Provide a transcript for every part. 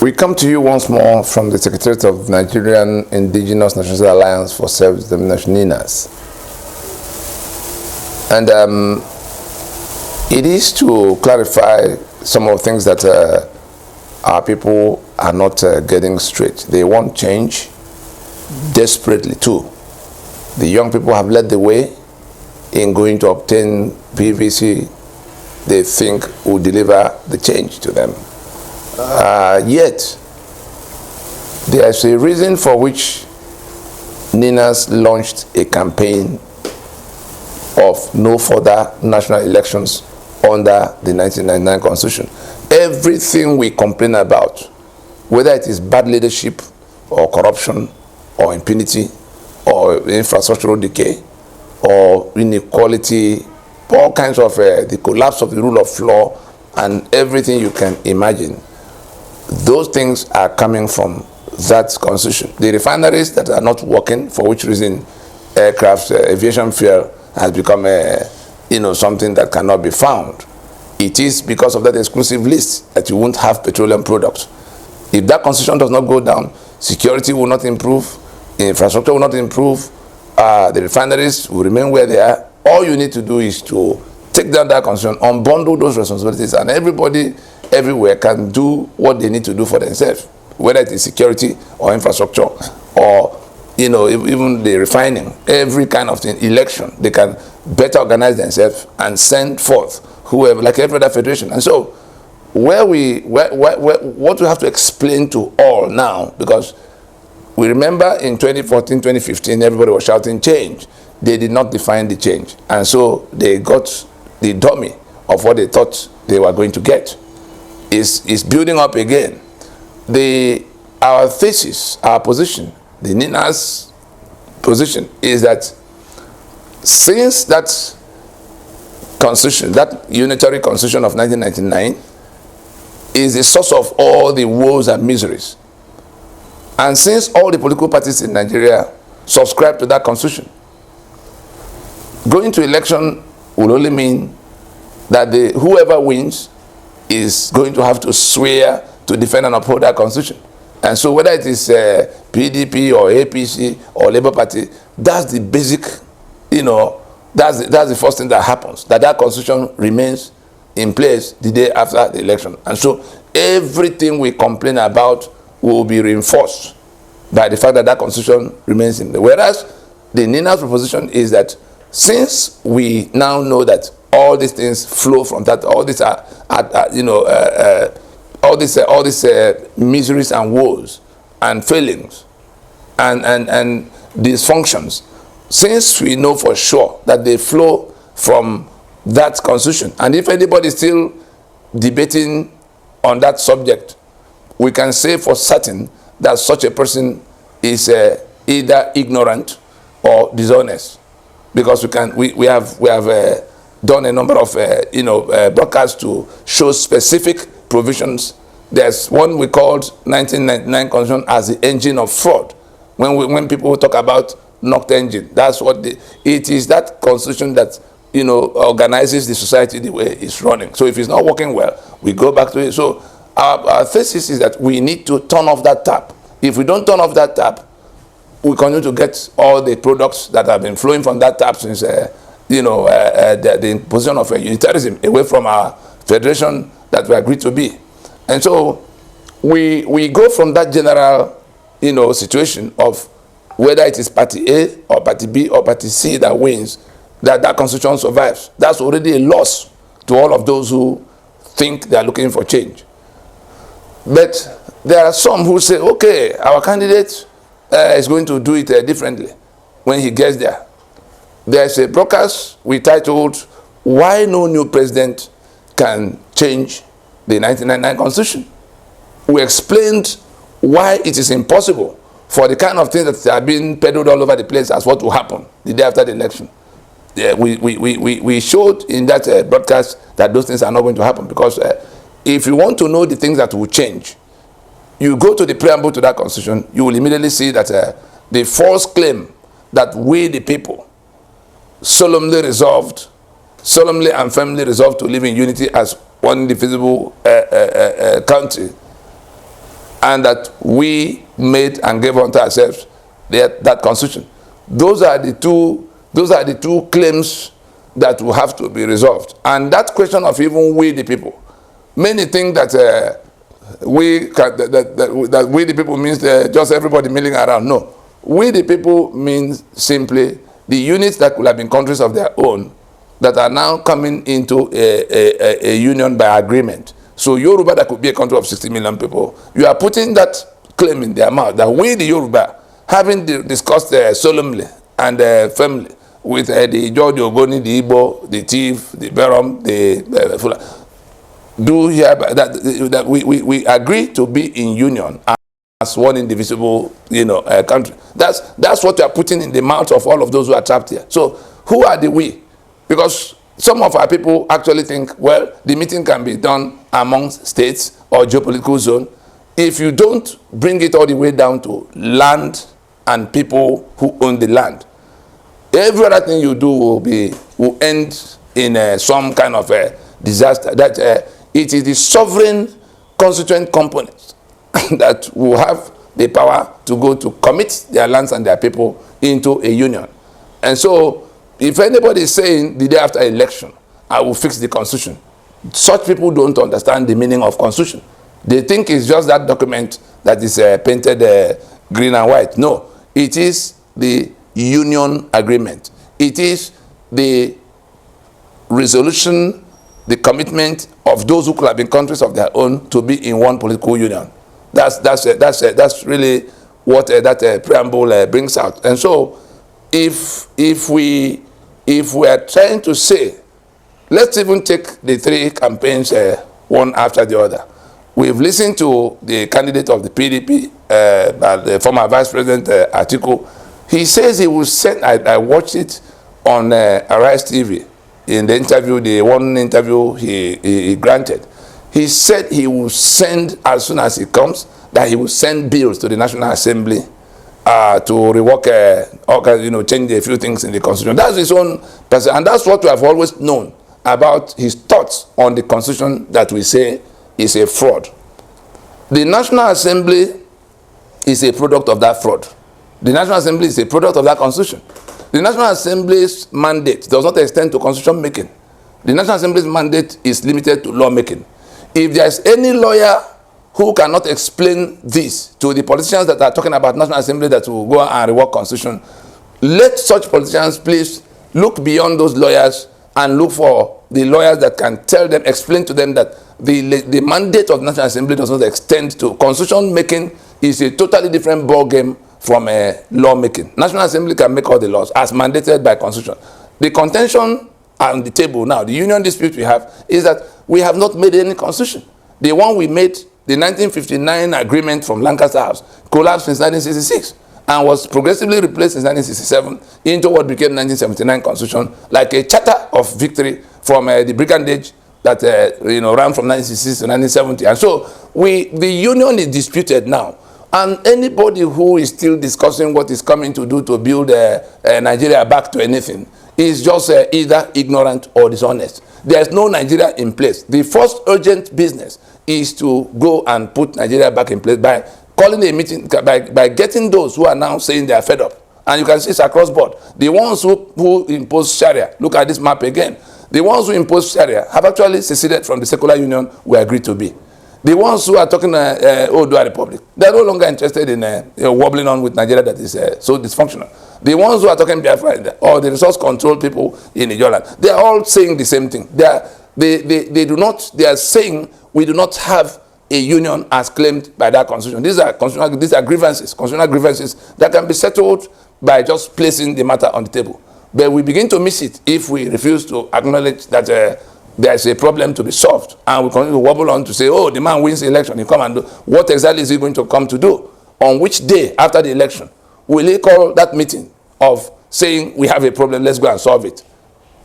We come to you once more from the Secretariat of Nigerian Indigenous National Alliance for Self-Determination, NINAS. And it is to clarify some of the things that our people are not getting straight. They want change desperately too. The young people have led the way in going to obtain PVC they think will deliver the change to them. Yet, there's a reason for which NINAS launched a campaign of no further national elections under the 1999 Constitution. Everything we complain about, whether it is bad leadership or corruption or impunity or infrastructural decay or inequality, all kinds of the collapse of the rule of law and everything you can imagine, those things are coming from that constitution. The refineries that are not working, for which reason aircraft, aviation fuel has become something that cannot be found. It is because of that exclusive list that you won't have petroleum products. If that constitution does not go down, security will not improve, infrastructure will not improve, the refineries will remain where they are. All you need to do is to take down that constitution, unbundle those responsibilities, and everybody everywhere can do what they need to do for themselves, whether it is security or infrastructure or even the refining, every kind of thing, election. They can better organize themselves and send forth whoever, like every other federation. And so what we have to explain to all now, because we remember in 2014, 2015, everybody was shouting change. They did not define the change. And so they got the dummy of what they thought they were going to get. Is building up again. Our thesis, our position, the NINAS position is that since that constitution, that unitary constitution of 1999 is the source of all the woes and miseries, and since all the political parties in Nigeria subscribe to that constitution, going to election will only mean that whoever wins is going to have to swear to defend and uphold that constitution. And so whether it is PDP or APC or Labour Party, that's the basic, that's the first thing that happens, that constitution remains in place the day after the election. And so everything we complain about will be reinforced by the fact that that constitution remains in place. Whereas the NINAS proposition is that since we now know that all these things flow from that, all these all these miseries and woes and failings and dysfunctions, since we know for sure that they flow from that constitution, and if anybody is still debating on that subject, we can say for certain that such a person is either ignorant or dishonest, because we have done a number of broadcasts to show specific provisions. There's one we called 1999 Constitution as the engine of fraud. When people talk about knocked engine, that's what it is. That constitution that organizes the society the way it's running. So if it's not working well, we go back to it. So our thesis is that we need to turn off that tap. If we don't turn off that tap, we continue to get all the products that have been flowing from that tap since the position of unitarism away from our federation that we agreed to be. And so we go from that general situation of whether it is party A or party B or party C that wins, that constitution survives. That's already a loss to all of those who think they are looking for change. But there are some who say, okay, our candidate is going to do it differently when he gets there. There's a broadcast we titled, "Why No New President Can Change the 1999 Constitution." We explained why it is impossible for the kind of things that are being peddled all over the place as what will happen the day after the election. Yeah, we showed in that broadcast that those things are not going to happen, because if you want to know the things that will change, you go to the preamble to that constitution, you will immediately see that the false claim that we the people solemnly and firmly resolved to live in unity as one indivisible country and that we made and gave unto ourselves that constitution. Those are the two claims that will have to be resolved. And that question of even we the people, many think that we the people means just everybody milling around. No, we the people means simply the units that could have been countries of their own that are now coming into a union by agreement. So Yoruba, that could be a country of 60 million people, you are putting that claim in their mouth that we the Yoruba, having discussed solemnly and firmly with the George Ogoni, the Igbo, the Chief, the Berom, the Fula, do hereby that we agree to be in union as one indivisible, country. That's what we are putting in the mouth of all of those who are trapped here. So who are the we? Because some of our people actually think, well, the meeting can be done amongst states or geopolitical zone. If you don't bring it all the way down to land and people who own the land, every other thing you do will end in some kind of a disaster. That it is the sovereign constituent components that will have the power to go to commit their lands and their people into a union. And so, if anybody is saying the day after election, I will fix the constitution, such people don't understand the meaning of constitution. They think it's just that document that is painted green and white. No, it is the union agreement. It is the resolution, the commitment of those who could have been countries of their own to be in one political union. That's really what that preamble brings out. And so, if we are trying to say, let's even take the three campaigns one after the other. We've listened to the candidate of the PDP, the former Vice President Atiku. He says he will send. I watched it on Arise TV in the interview, the one interview he granted. He said he will send, as soon as he comes, that he will send bills to the National Assembly to rework, change a few things in the Constitution. That's his own person, and that's what we have always known about his thoughts on the Constitution that we say is a fraud. The National Assembly is a product of that fraud. The National Assembly is a product of that Constitution. The National Assembly's mandate does not extend to constitution making. The National Assembly's mandate is limited to law making. If there is any lawyer who cannot explain this to the politicians that are talking about National Assembly that will go and rework Constitution, let such politicians please look beyond those lawyers and look for the lawyers that can tell them, explain to them that the mandate of the National Assembly does not extend to constitution making. Is a totally different ball game from law making. National Assembly can make all the laws as mandated by Constitution. The contention on the table now, the union dispute we have, is that we have not made any Constitution. The one we made, the 1959 agreement from Lancaster House, collapsed since 1966 and was progressively replaced in 1967 into what became 1979 Constitution, like a charter of victory from the brigandage that ran from 1966 to 1970. And so the union is disputed now. And anybody who is still discussing what is coming to do to build Nigeria back to anything is just either ignorant or dishonest. There is no Nigeria in place. The first urgent business is to go and put Nigeria back in place by calling a meeting, by getting those who are now saying they are fed up. And you can see it's across board. The ones who impose Sharia, look at this map again. The ones who impose Sharia have actually seceded from the secular union we agreed to be. The ones who are talking Odua Republic, they're no longer interested in wobbling on with Nigeria that is so dysfunctional. The ones who are talking Biafra or the resource control people in Ijoland, they are all saying the same thing. They are saying we do not have a union as claimed by that constitution. These are grievances, constitutional grievances that can be settled by just placing the matter on the table. But we begin to miss it if we refuse to acknowledge that there is a problem to be solved, and we continue to wobble on to say, oh, the man wins the election, he come and do. What exactly is he going to come to do? On which day after the election will he call that meeting of saying we have a problem, let's go and solve it?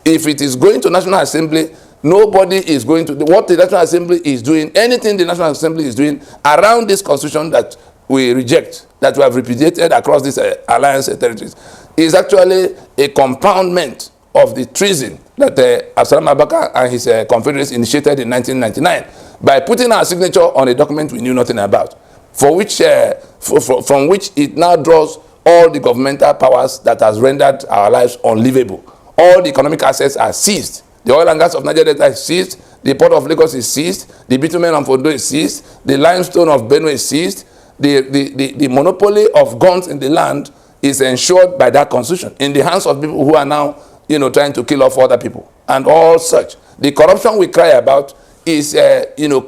If it is going to National Assembly, nobody is going to, what the National Assembly is doing, anything the National Assembly is doing around this constitution that we reject, that we have repudiated across these alliance territories, is actually a compoundment of the treason that Absalom Abaka and his confederates initiated in 1999 by putting our signature on a document we knew nothing about. for which, from which it now draws all the governmental powers that has rendered our lives unlivable. All the economic assets are seized. The oil and gas of Nigeria Delta is seized. The port of Lagos is seized. The bitumen of Ondo is seized. The limestone of Benue is seized. The monopoly of guns in the land is ensured by that constitution in the hands of people who are now, trying to kill off other people and all such. The corruption we cry about is,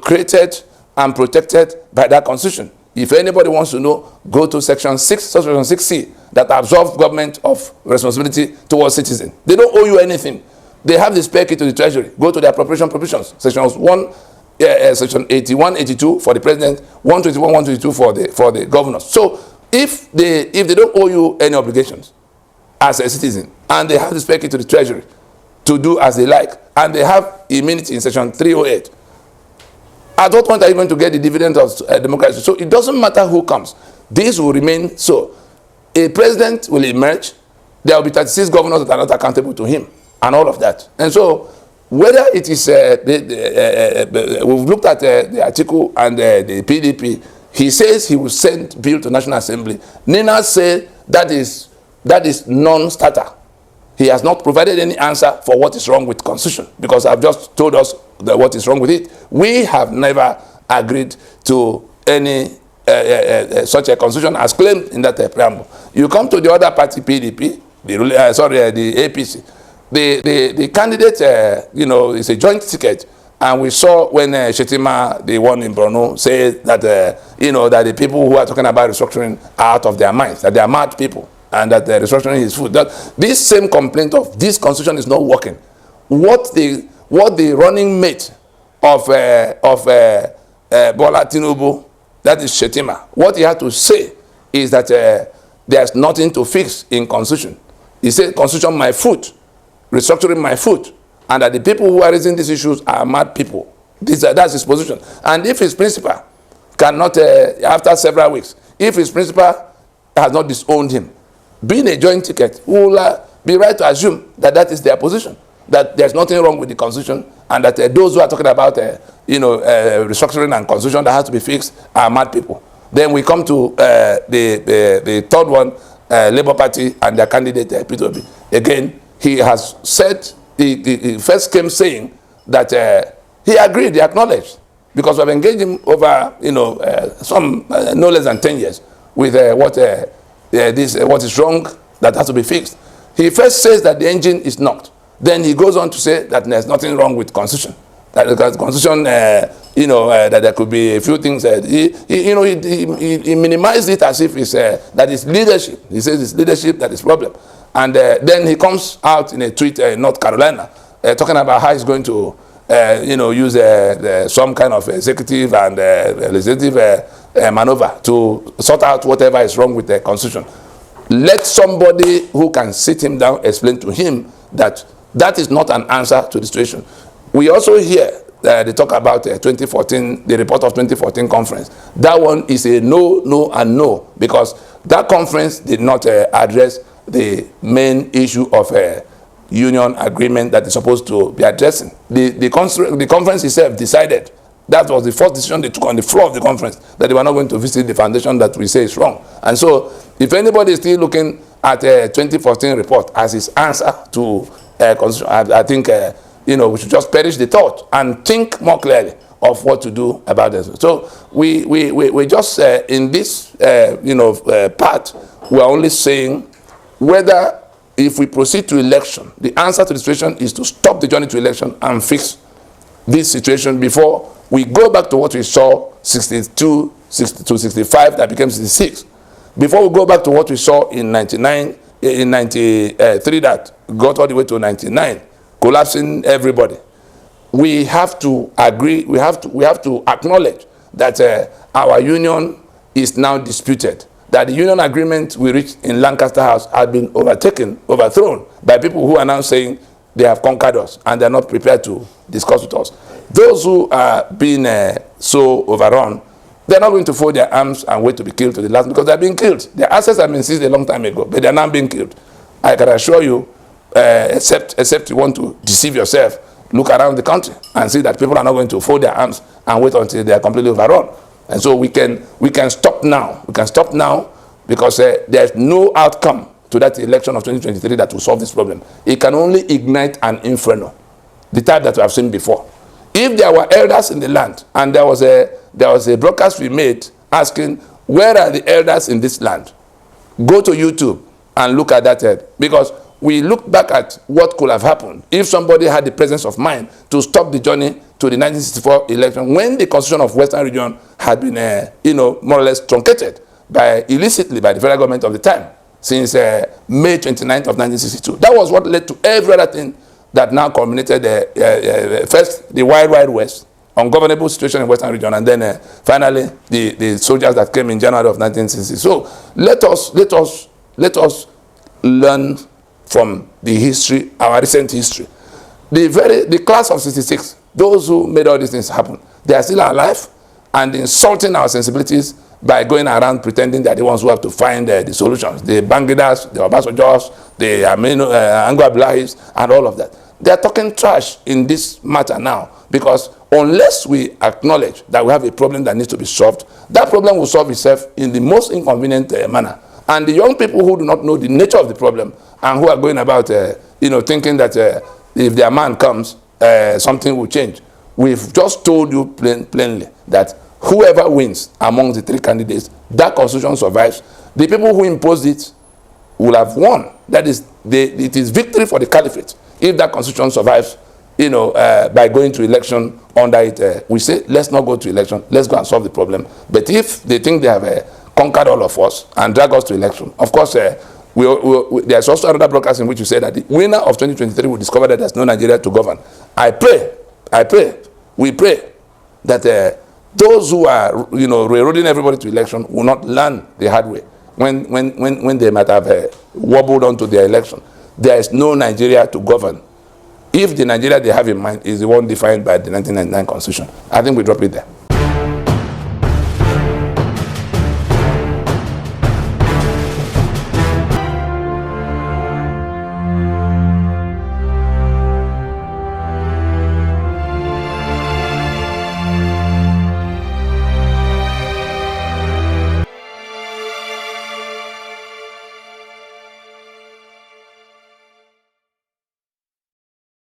created and protected by that constitution. If anybody wants to know, go to section 6, section 6C, that absolves government of responsibility towards citizens. They don't owe you anything. They have the spare key to the treasury. Go to the appropriation provisions. Section 81, 82 for the president, 121, 122 for the governors. So if they don't owe you any obligations as a citizen, and they have the spare key to the treasury to do as they like, and they have immunity in section 308, at what point are you going to get the dividend of democracy? So it doesn't matter who comes. This will remain so. A president will emerge. There will be 36 governors that are not accountable to him and all of that. And so whether it is, we've looked at the article and the PDP, he says he will send bill to National Assembly. NINAS say that is non-starter. He has not provided any answer for what is wrong with Constitution, because I've just told us what is wrong with it. We have never agreed to any such a Constitution as claimed in that preamble. You come to the other party, PDP, the APC. The candidate, is a joint ticket, and we saw when Shetima, the one in Borno, said that that the people who are talking about restructuring are out of their minds, that they are mad people, and that restructuring is food. That this same complaint of this constitution is not working. What the running mate of Bola Tinubu, that is Shetima, what he had to say is that there's nothing to fix in constitution. He said constitution my foot, restructuring my foot, and that the people who are raising these issues are mad people. That's his position. And if his principal cannot, after several weeks, if his principal has not disowned him, being a joint ticket, will be right to assume that that is their position, that there's nothing wrong with the constitution, and that those who are talking about restructuring and constitution that has to be fixed are mad people. Then we come to the third one, Labour Party and their candidate P2B. Again, he has said, he first came saying that he agreed, he acknowledged, because we've engaged him over some no less than 10 years with what is wrong that has to be fixed. He first says that the engine is knocked. Then he goes on to say that there's nothing wrong with constitution. That the constitution, that there could be a few things. He minimized it as if it's that it's leadership. He says it's leadership that is problem. And then he comes out in a tweet in North Carolina talking about how he's going to use some kind of executive and legislative maneuver to sort out whatever is wrong with the constitution. Let somebody who can sit him down explain to him that that is not an answer to the situation. We also hear they talk about 2014, the report of 2014 conference. That one is a no, no, and no, because that conference did not address the main issue of a union agreement that is supposed to be addressing. The conference itself decided, that was the first decision they took on the floor of the conference, that they were not going to visit the foundation that we say is wrong. And so, if anybody is still looking at a 2014 report as his answer to constitution, I think we should just perish the thought and think more clearly of what to do about this. So we just in this part, we are only saying whether if we proceed to election, the answer to the situation is to stop the journey to election and fix this situation before we go back to what we saw 62 to 65 that became 66. Before we go back to what we saw in 93 that got all the way to 99, collapsing everybody. We have to agree, we have to acknowledge that our union is now disputed, that the union agreement we reached in Lancaster House had been overthrown by people who are now saying they have conquered us and they're not prepared to discuss with us. Those who are being so overrun, they're not going to fold their arms and wait to be killed to the last, because they're being killed. Their assets have been seized a long time ago, but they're now being killed. I can assure you, except you want to deceive yourself, look around the country and see that people are not going to fold their arms and wait until they are completely overrun. And so we can stop now. We can stop now because there's no outcome to that election of 2023 that will solve this problem. It can only ignite an inferno, the type that we have seen before. If there were elders in the land, and there was a broadcast we made asking, where are the elders in this land? Go to YouTube and look at that because we look back at what could have happened if somebody had the presence of mind to stop the journey to the 1964 election when the constitution of Western region had been, more or less truncated illicitly by the federal government of the time since May 29th of 1962. That was what led to every other thing that now culminated first the wild west, ungovernable situation in Western region, and then finally the soldiers that came in January of 1960. So let us learn from the history, our recent history. The class of 66, those who made all these things happen, they are still alive and insulting our sensibilities by going around pretending they're the ones who have to find the solutions. The Bangidas, the Obasojos, the Anglo Ablahis, and all of that. They are talking trash in this matter now because unless we acknowledge that we have a problem that needs to be solved, that problem will solve itself in the most inconvenient manner. And the young people who do not know the nature of the problem and who are going about, thinking that if their man comes, something will change. We've just told you plainly that whoever wins among the three candidates, that constitution survives. The people who imposed it will have won. That is, it is victory for the Caliphate. If that constitution survives, by going to election under it, we say, let's not go to election. Let's go and solve the problem. But if they think they have conquered all of us and drag us to election, of course, there's also another broadcast in which you say that the winner of 2023 will discover that there's no Nigeria to govern. We pray that those who are, railroading everybody to election will not learn the hard way when they might have wobbled onto their election. There is no Nigeria to govern if the Nigeria they have in mind is the one defined by the 1999 Constitution. I think we drop it there.